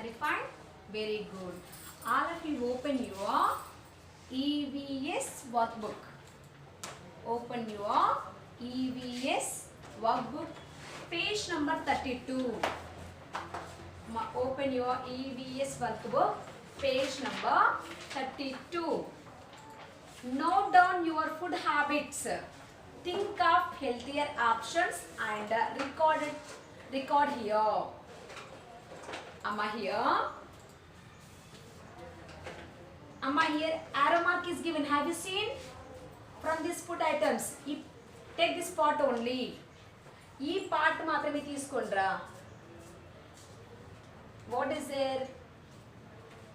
Are you fine? Very good. All of you open your EVS workbook. Open your EVS workbook, page number 32. Open your EVS workbook, page number 32. Note down your food habits. Think of healthier options and record here. Amma here arrow mark is given. Have you seen? From these food items, take this part only. This part maatrame teeskondra. What is there?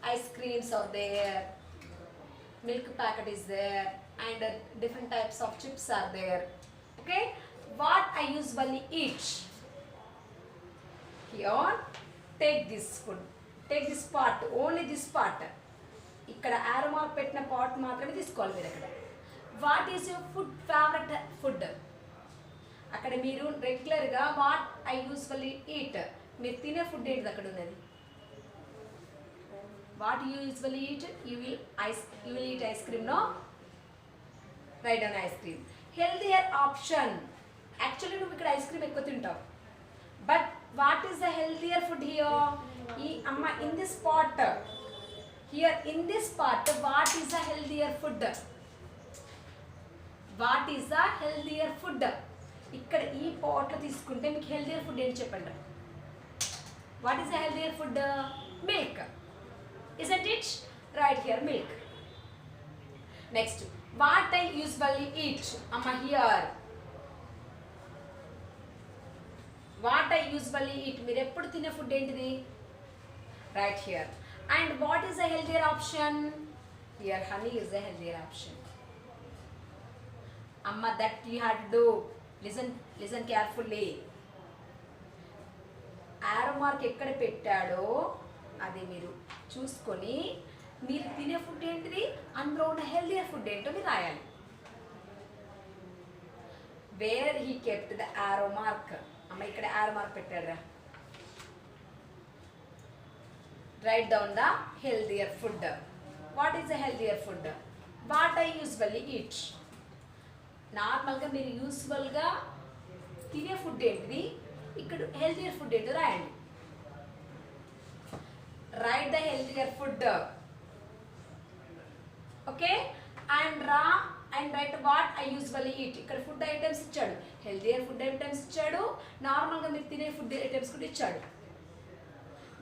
Ice creams are there, milk packet is there, and different types of chips are there. Okay, what I usually eat? Here, take this food, take this part, only this part. ikkada arrow mark pettina part maatrame teeskovali meer akkada. What is your food favorite food? akkada meeru regular ga what I usually eat, meer tine food enti akkada unnadi. What you usually eat? You will eat ice cream, no? Write down ice cream. Healthier option. Actually, you will ice cream ekku tintavu. But what is the healthier food here? Amma in this pot. Here in this pot, what is the healthier food? What is the healthier food? ikkada ee pot lo తీసుకుంటే మీకు healthier food ఏంటి చెప్పండి. What is the healthier food? Milk. Isn't it? Right here, milk. Next, what I usually eat? Amma here. What I usually eat? మీరు ఎప్పుడు తినే food ఏంటిది? Right here. And what is a healthier option? Here, honey is a healthier option. Amma, that you have to do. Listen carefully. Arrow mark ekkada pettado అది మీరు చూసుకొని మీరు తినే food ఏంటిది, అందులో ఉన్న హెల్దియర్ ఫుడ్ ఏంటో మీరు రాయాలి. వేర్ హీ కెప్ట్ ద ఆరో మార్క్. అమ్మ ఇక్కడ ఆరో మార్క్ పెట్టాడు రా. Right down the healthier food. What is the healthier food? What I usually eat. నార్మల్గా మీరు యూజువల్గా తినే ఫుడ్ ఏంటిది, ఇక్కడ హెల్దియర్ ఫుడ్ ఏంటో రాయండి. Write the healthier food. Okay, and write what I usually eat. ఇక్కడ ఫుడ్ ఐటమ్స్ ఇచ్చాడు, హెల్దియర్ ఫుడ్ ఐటమ్స్ ఇచ్చాడు, నార్మల్గా మీరు తినే ఫుడ్ ఐటమ్స్ కూడా ఇచ్చాడు.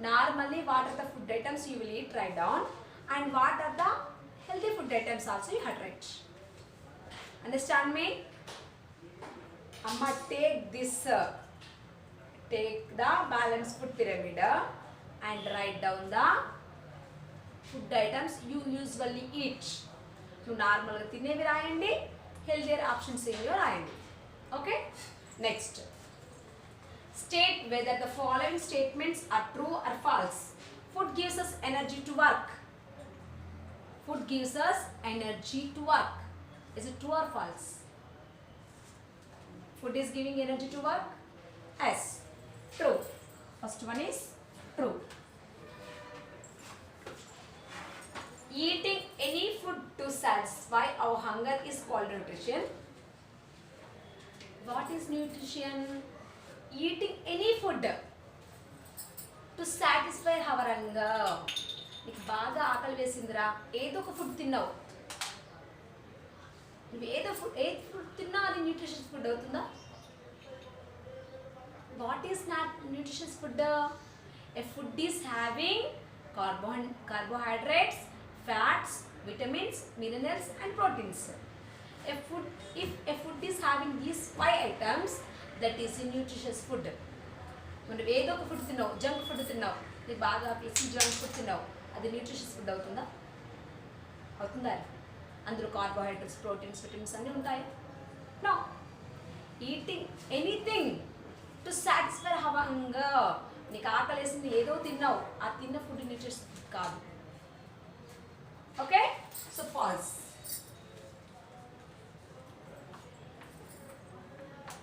Normally what are the food items you will eat, write down, and what are the healthy food items also you have write. Understand me? అమ్మ take this, take the balance food pyramid and write down the food items you usually eat. You normal ga tinevi rayandi, healthier options evo rayandi. Okay, next, state whether the following statements are true or false. Food gives us energy to work. Food gives us energy to work. Is it true or false? Food is giving energy to work? Yes, true. First one is true. Eating any food to satisfy our hunger is called nutrition. What is nutrition? Eating any food to satisfy our hunger. నీకు బాగా ఆకలి వేసిందిరా, ఏదో ఒక food తిన్నావు, నువ్వు ఏ food తిన్నా అది nutritions food అవుతుందా? What is nutritions food? A food is having carbohydrates, fats, vitamins, minerals and proteins. If a food is having these 5 items, that is a nutritious food. మనం ఏదో ఒక ఫుడ్ తిన్నావు, junk food తిన్నావు, నీకు బాగా వేసి junk food తిన్నావు, అది న్యూట్రిషియస్ ఫుడ్ అవుతుందా? అవుతుందా? అందులో కార్బోహైడ్రేట్స్, ప్రోటీన్స్, విటమిన్స్ అన్నీ ఉంటాయి. No. Eating anything to satisfy our hunger. నీకు ఆకలి వేసింది, ఏదో తిన్నావు, ఆ తిన్న ఫుడ్ న్యూట్రిషియస్ కాదు. Okay, so false.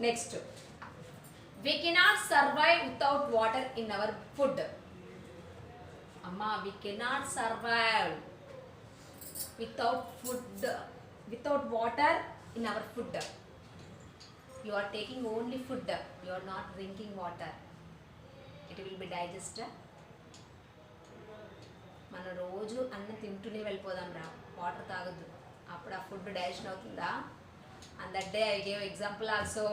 Next, we cannot survive without water in our food. Amma, we cannot survive without food, without water in our food. You are taking only food, you are not drinking water. It will be digested. మన రోజు అన్నం తింటూనే వెళ్ళిపోదాం రా, water తాగొద్దు, అప్పుడు ఆ food digestion అవుతుందా? And that day I gave example also,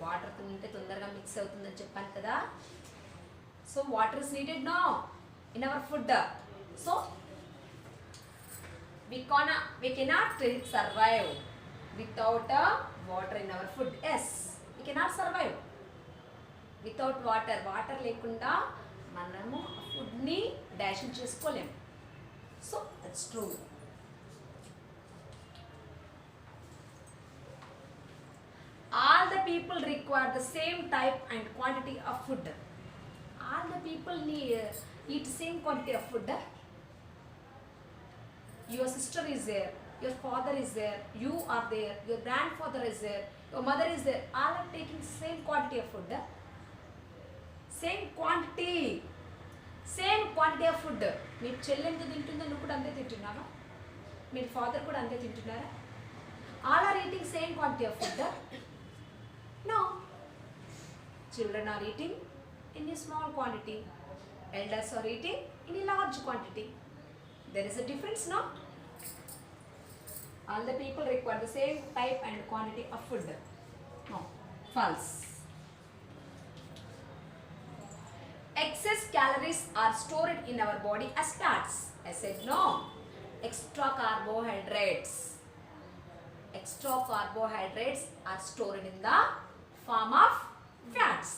water తింటే తొందరగా మిక్స్ అవుతుందని చెప్పాను కదా. So water is needed no in our food. So we cannot survive without water in our food. Yes, we cannot survive without water. Water lekunda manamu food ni digestion chesukolem. So that's true. All the people require the same type and quantity of food. All the people eat same quantity of food. Your sister is there, your father is there, you are there, your grandfather is there, your mother is there. All are taking same quantity of food. Same quantity of food. మీ చెల్లి ఎంత తింటుందో నువ్వు కూడా అంతే తింటున్నావా? మీ father కూడా అంతే తింటున్నారా? All are eating same quantity of food? No. Children are eating in a small quantity. Elders are eating in a large quantity. There is a difference, no? All the people require the same type and quantity of food. No, false. Excess calories are stored in our body as fats. I said no. Extra carbohydrates are stored in the form of fats.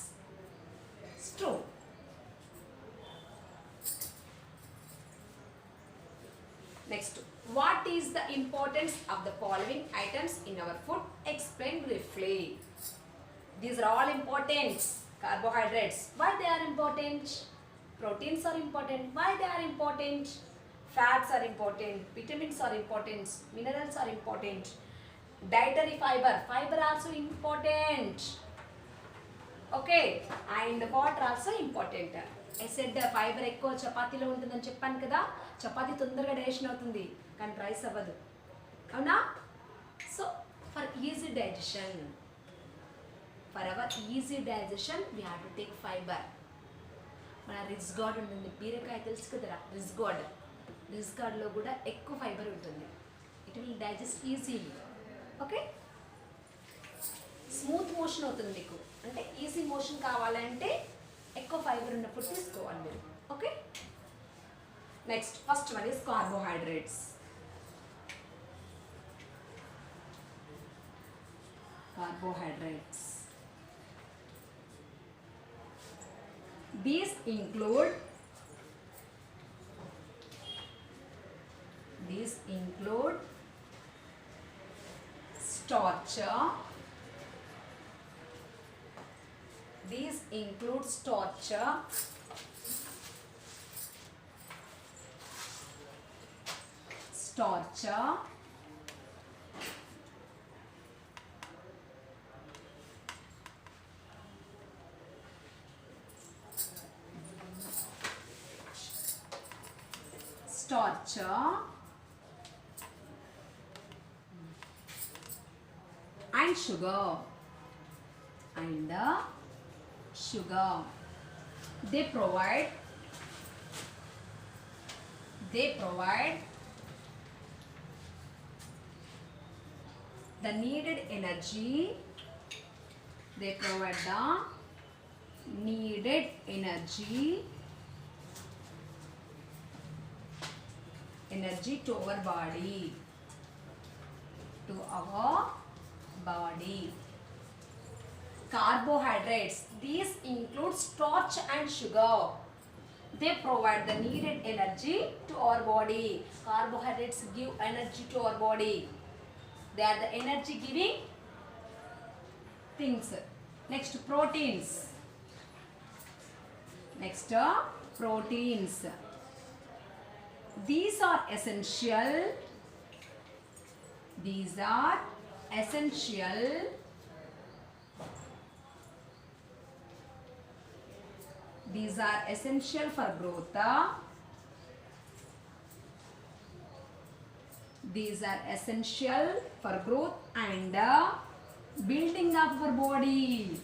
It's true. Next, what is the importance of the following items in our food? Explain briefly. These are all important. Carbohydrates, why they are important? Proteins are important, why they are important? Fats are important, vitamins are important, minerals are important. Dietary fiber also important. Okay, and water also important. I said fibre ఎక్కువ చపాతీలో ఉంటుందని చెప్పాను కదా. చపాతీ తొందరగా digestion అవుతుంది కానీ rice అవ్వదు, అవునా? So for easy digestion, for hour easy digestion we have to take fibre. మన రిజ్ గార్డ్ ఉంటుంది, బీరకాయ తెలుసు కదరా, రిజ్ గార్డ్లో కూడా ఎక్కువ ఫైబర్ ఉంటుంది. It will digest easily. Okay, smooth motion అవుతుంది మీకు. అంటే ఈజీ మోషన్ కావాలంటే ఎక్కువ ఫైబర్ ఉన్న ఫుడ్ తీసుకోవాలి మీరు. Okay, next first one is carbohydrates. These include starch. These include starch, and sugar. They provide the needed energy. They provide the needed energy to our body. Carbohydrates, these include starch and sugar. They provide the needed energy to our body. Carbohydrates give energy to our body. They are the energy giving things. Next, proteins. These are essential These are essential for growth. These are essential for growth and building of our body.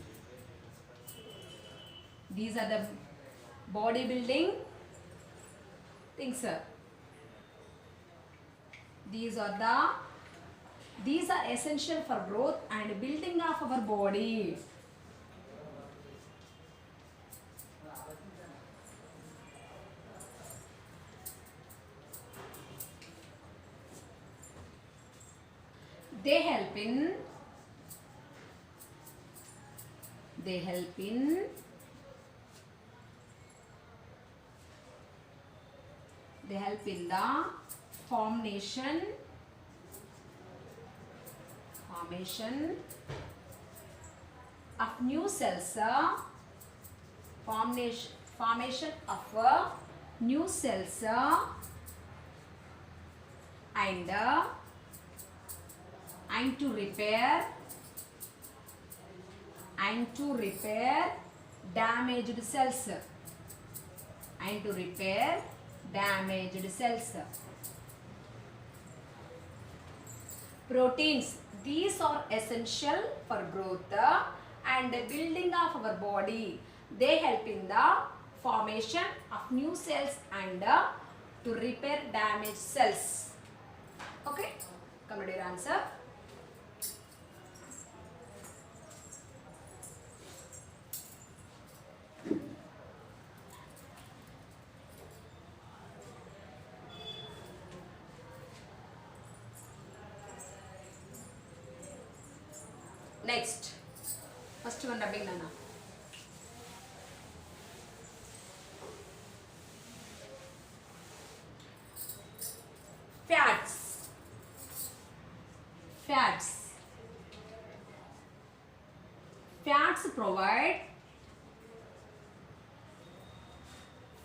These are the bodybuilding things. These are essential for growth and building of our body. They help in the formation of new cells, formation of new cells, and to repair damaged cells, Proteins, these are essential for growth and building of our body. They help in the formation of new cells and to repair damaged cells. Okay, come to your answer. Next, first one rubbing Nana. Fats.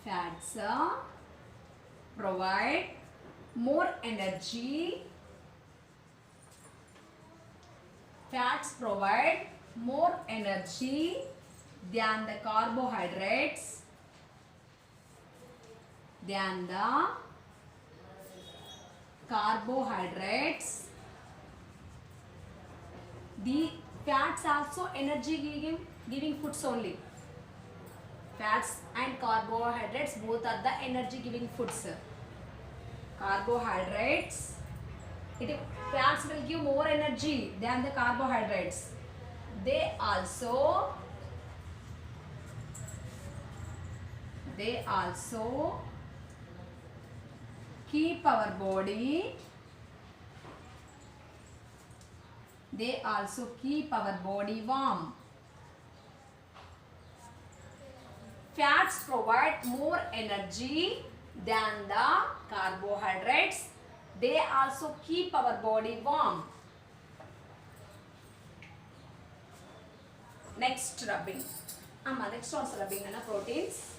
Fats provide more energy. Fats provide more energy than the carbohydrates. The fats also energy giving foods only. Fats and carbohydrates both are the energy giving foods. Carbohydrates, fats will give more energy than the carbohydrates. They also keep our body. Warm. Fats provide more energy than the carbohydrates. They also keep our body warm. Next rubbing. Next one's rubbing and proteins.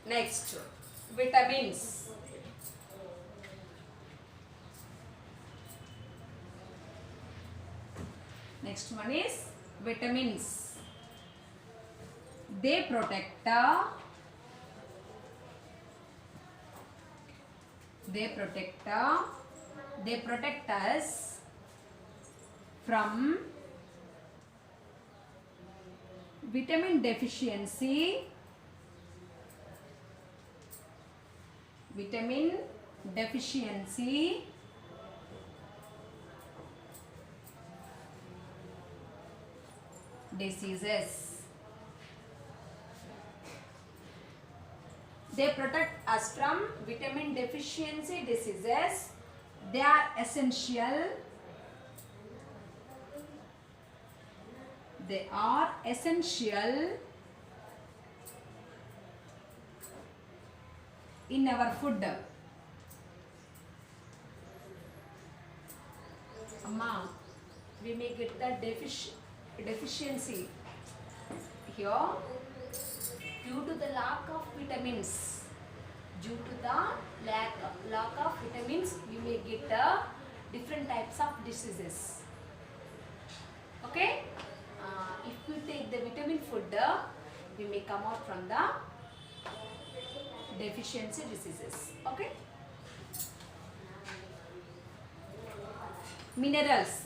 Next, vitamins. Next one is vitamins. They protect us from vitamin deficiency, diseases. They protect us from vitamin deficiency diseases. They are essential. In our food. Amma, we may get the deficiency here due to the lack of vitamins. We may get different types of diseases. we may come out from the deficiency diseases. Okay. Minerals.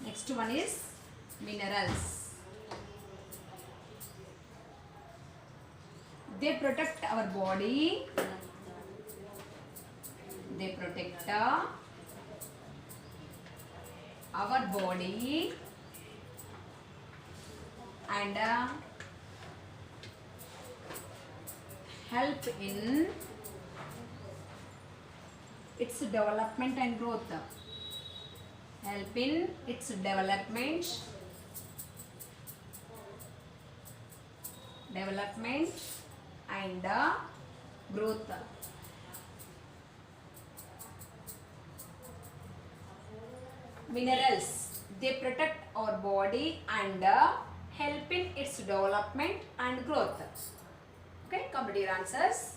Next one is minerals. They protect our body. They protect our body and help in its development and growth. Help in its development and growth. Minerals, they protect our body and help in its development and growth. Okay, complete your answers.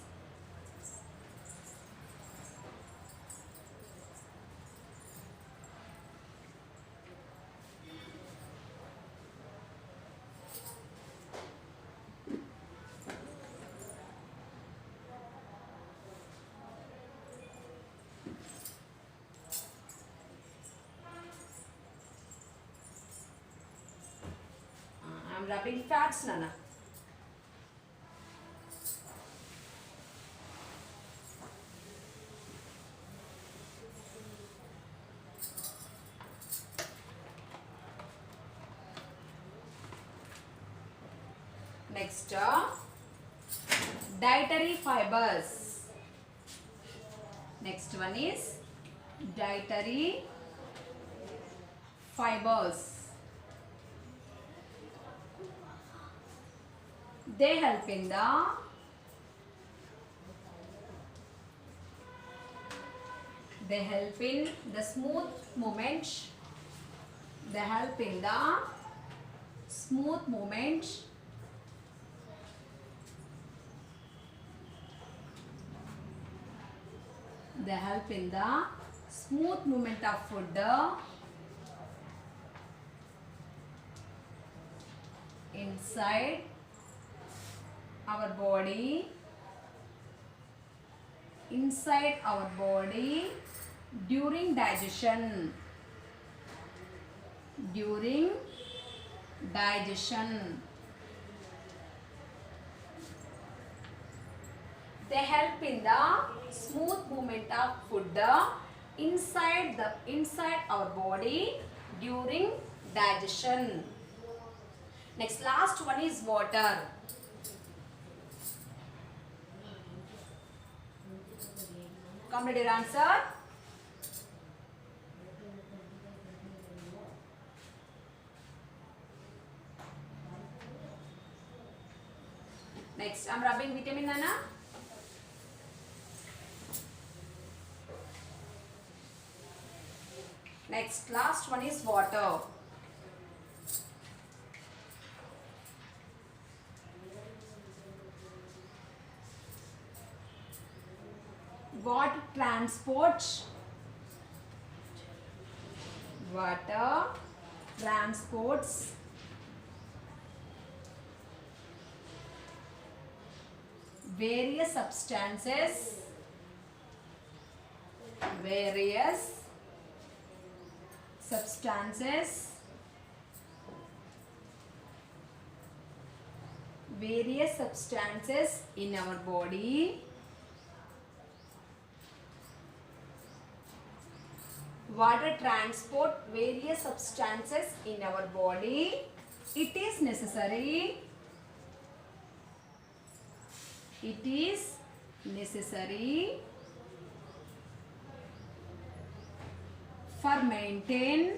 I am rubbing fats, Nana. Next, dietary fibers. Next one is dietary fibers. They help in the smooth movement. They help in the smooth movement of food inside our body during digestion. They help in the smooth movement of food inside our body during digestion. Next, last one is water. Complete your answer. Next, I'm rubbing vitamin, Nana. Next, last one is water. Water transports various substances in our body. Water transport various substances in our body. It is necessary for maintain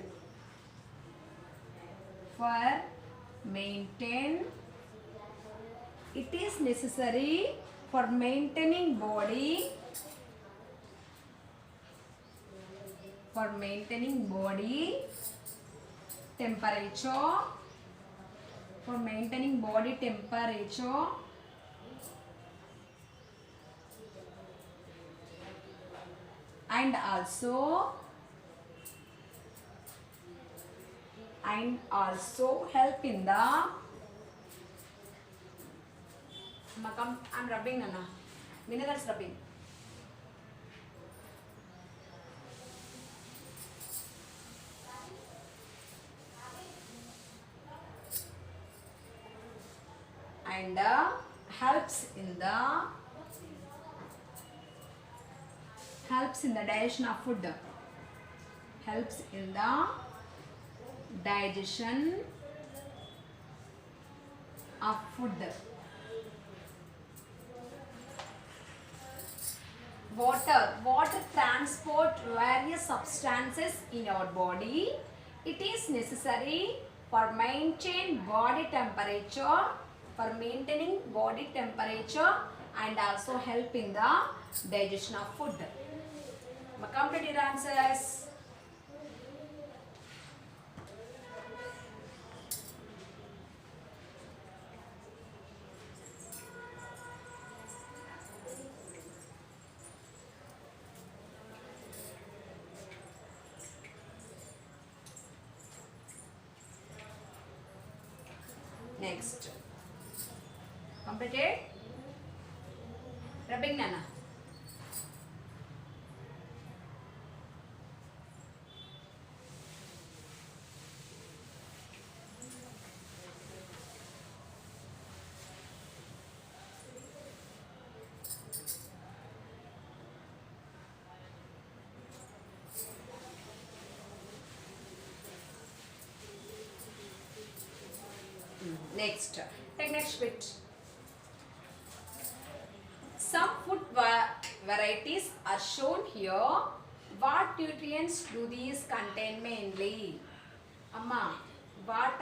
it is necessary for maintaining body temperature and and also help in the I'm rubbing Nana. Minerals rubbing. And helps in the digestion of food. Helps in the digestion of food. Water transport various substances in our body. It is necessary for maintaining body temperature, and also help in the digestion of food. Complete your answers. Next. Completed? Rubbing Nana. Next. Take next bit. Some food varieties are shown here. What nutrients do these contain mainly? Amma, what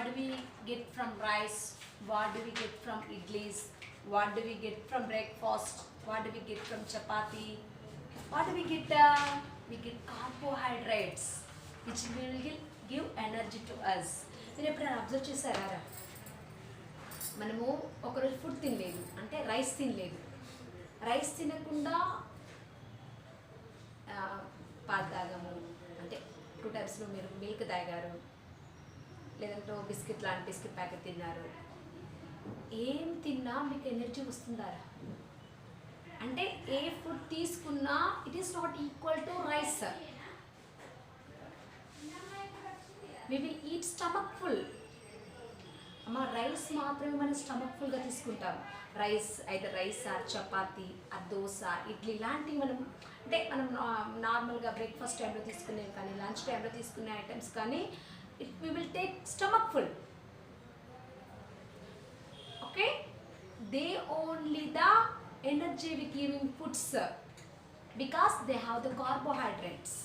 do we get from rice? What do we get from idlis? What do we get from breakfast? What do we get from chapati? What do we get? We get carbohydrates, which will give energy to us. మీరు ఎప్పుడైనా observe చేశారా? మనము ఒకరోజు food తినలేదు అంటే rice తినలేదు, rice తినకుండా పాలు తాగాము అంటే 2 టైమ్స్లో మీరు మిల్క్ తాగారు, లేదంటే బిస్కెట్ లాంటి బిస్కెట్ ప్యాకెట్ తిన్నారు, ఏం తిన్నా మీకు ఎనర్జీ వస్తుందారా? అంటే ఏ ఫుడ్ తీసుకున్నా it is not equal to rice. we will eat stomach full. అమ్మ రైస్ మాత్రమే మనం స్టమక్ ఫుల్గా తీసుకుంటాం. రైస్ అయితే రైస్ ఆర్ చపాతి ఆ దోశ ఇడ్లీ ఇలాంటివి మనం నార్మల్గా బ్రేక్ఫాస్ట్ టైంలో తీసుకునేవి కానీ లంచ్ టైంలో తీసుకునే ఐటమ్స్ కానీ we will take stomach full. Okay, they only the energy giving foods because they have the carbohydrates.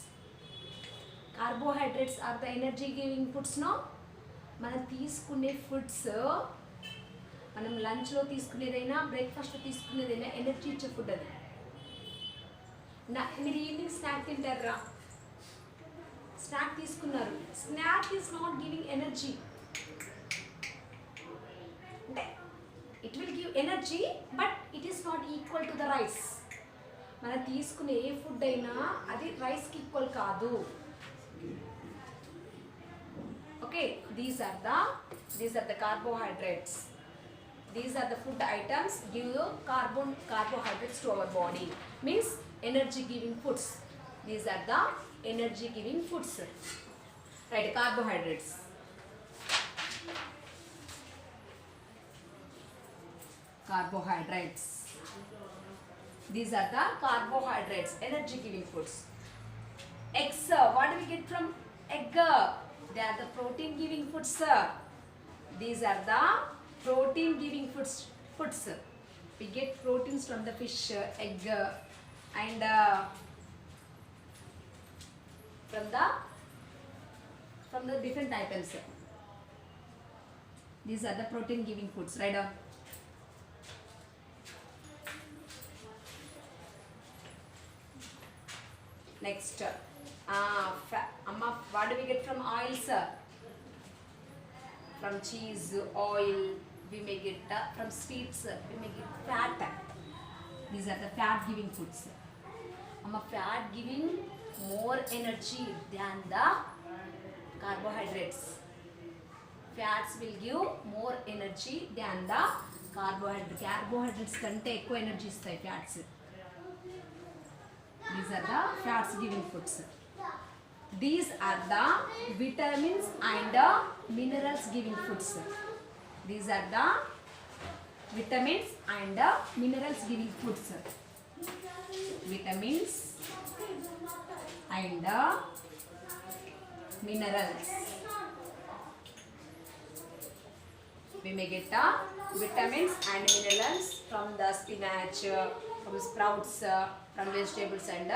Carbohydrates are the energy giving foods, no? మనం తీసుకునే ఫుడ్స్ మనం లంచ్లో తీసుకునేదైనా బ్రేక్ఫాస్ట్లో తీసుకునేదైనా ఎనర్జీ ఇచ్చే ఫుడ్ అది. మీరు ఈవినింగ్ స్నాక్ తింటారా? స్నాక్ తీసుకున్నారు, snack is not giving energy. అంటే it will give energy but it is not equal to the rice. మనం తీసుకునే ఏ ఫుడ్ అయినా అది రైస్కి ఈక్వల్ కాదు. Okay, these are the carbohydrates. These are the food items give carbohydrates to our body, means energy giving foods. These are the energy giving foods, right? Carbohydrates. These are the carbohydrates, energy giving foods. Eggs, what do we get from egg? They are the protein giving foods. These are the protein giving foods. We get proteins from the fish, egg, and from the different items. These are the protein giving foods, right? Next, what do we get from oils? From cheese, oil, we may get from sweets, we may get fat. These are the fat giving foods. Fat giving more energy than the fats will give more energy than the carbohydrates కంటే ఎక్కువ ఎనర్జీ ఇస్తాయి fats. These are the fats giving foods. These are the vitamins and minerals giving foods. These are the vitamins and minerals giving foods. Vitamins and minerals. We may get the vitamins and minerals from the spinach, from sprouts, from vegetables and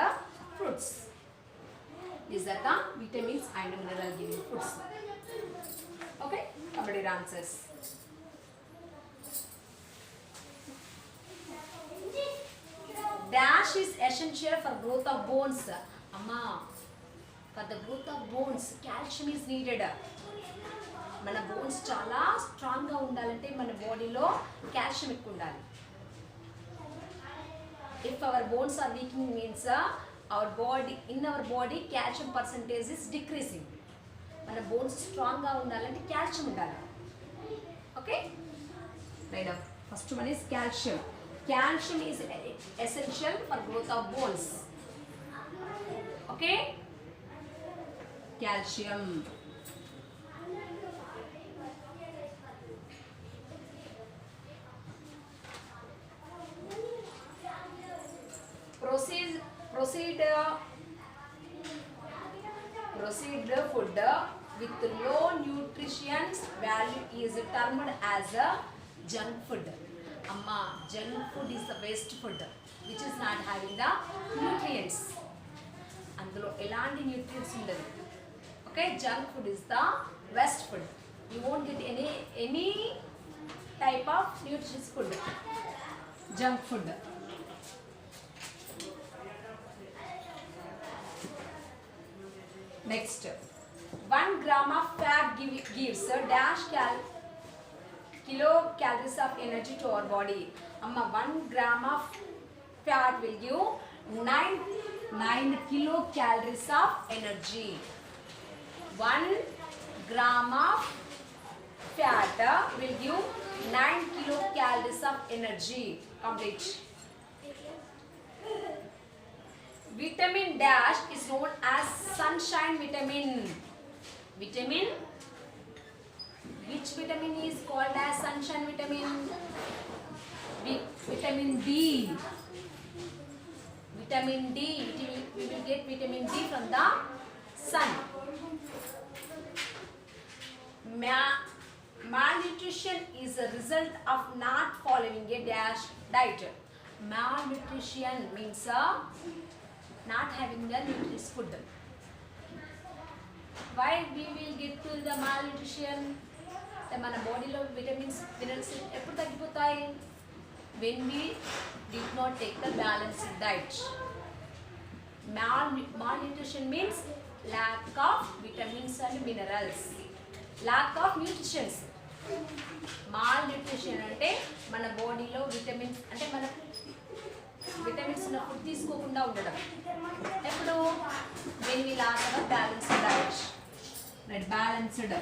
fruits. These are the vitamins and mineral giving foods. Okay, complete answers. Dash is essential for growth of bones. Amma, for the growth of bones, calcium is needed. మన bones చాలా స్ట్రాంగ్గా ఉండాలంటే మన బాడీలో calcium ఎక్కువ ఉండాలి. If our bones are weakening means our body calcium percentage is decreasing. మన bones స్ట్రాంగ్గా ఉండాలంటే కాల్షియం ఉండాలి. Okay right. First one is calcium. Calcium is essential for growth of bones. Okay, calcium. Proceed food with low nutrition value is termed as a junk food. Amma, junk food is the waste food which is not having the nutrients. Andulo elanti nutrients undadu. Okay, junk food is the waste food. You won't get any type of nutritious food. Junk food. Next, 1 gram of fat gives a dash kilocalories of energy to our body. Amma, 1 gram of fat will give 9 kilocalories of energy. 1 gram of fat will give 9 kilocalories of energy. Complete. Vitamin dash is known as sunshine vitamin. Vitamin. Which vitamin is called as sunshine vitamin? Vitamin D. Vitamin D. We will get vitamin D from the sun. Malnutrition is a result of not following a dash diet. Malnutrition means not having the nutritious food. Why we will get to the malnutrition? మన బాడీలో vitamins minerals ఎప్పుడు తగ్గిపోతాయి? when we did not take the balanced diet. Malnutrition means lack of vitamins and minerals, lack of nutrition. Malnutrition అంటే మన బాడీలో vitamins అంటే మన vitamins ఉన్న ఫుడ్ తీసుకోకుండా ఉండడం. ఎప్పుడు when we lack our balanced diet. Right, balanced.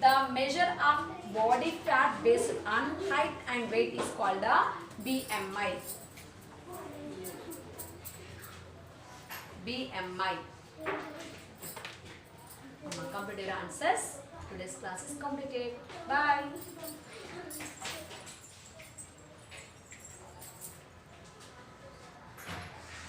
The measure of body fat based on height and weight is called the BMI. BMI. Completed answers. Today's class is completed. Bye.